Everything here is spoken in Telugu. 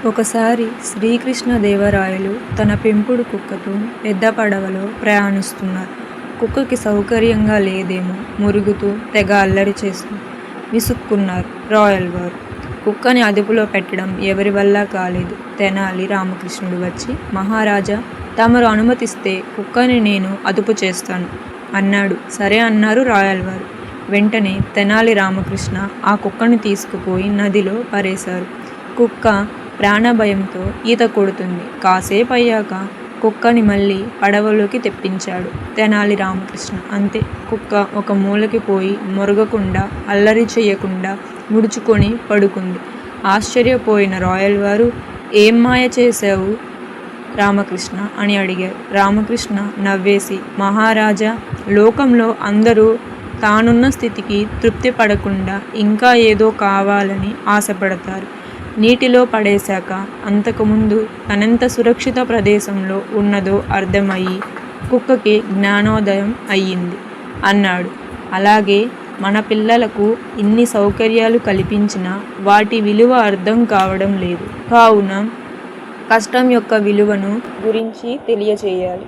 ఒకసారి శ్రీకృష్ణదేవరాయలు తన పెంపుడు కుక్కతో పెద్ద పడవలో ప్రయాణిస్తున్నారు. కుక్కకి సౌకర్యంగా లేదేమో మురుగుతూ తెగ అల్లరి చేస్తూ విసుక్కున్నారు రాయల్ వారు. కుక్కని అదుపులో పెట్టడం ఎవరి వల్ల కాలేదు. తెనాలి రామకృష్ణుడు వచ్చి, మహారాజా, తమరు అనుమతిస్తే కుక్కని నేను అదుపు చేస్తాను అన్నాడు. సరే అన్నారు రాయల్ వారు. వెంటనే తెనాలి రామకృష్ణ ఆ కుక్కను తీసుకుపోయి నదిలో పరేశారు. కుక్క ప్రాణభయంతో ఈత కొడుతుంది. కాసేపు అయ్యాక కుక్కని మళ్ళీ పడవలోకి తెప్పించాడు తెనాలి రామకృష్ణ. అంతే, కుక్క ఒక మూలకి పోయి మొరగకుండా, అల్లరి చేయకుండా ముడుచుకొని పడుకుంది. ఆశ్చర్యపోయిన రాయల్ వారు, ఏం మాయ చేశావు రామకృష్ణ అని అడిగారు. రామకృష్ణ నవ్వేసి, మహారాజా, లోకంలో అందరూ తానున్న స్థితికి తృప్తి పడకుండా ఇంకా ఏదో కావాలని ఆశపడతారు. నీటిలో పడేశాక అంతకుముందు తనెంత సురక్షిత ప్రదేశంలో ఉన్నదో అర్థమయ్యి కుక్కకి జ్ఞానోదయం అయ్యింది అన్నాడు. అలాగే మన పిల్లలకు ఇన్ని సౌకర్యాలు కల్పించినా వాటి విలువ అర్థం కావడం లేదు. కావున కష్టం యొక్క విలువను గురించి తెలియచేయాలి.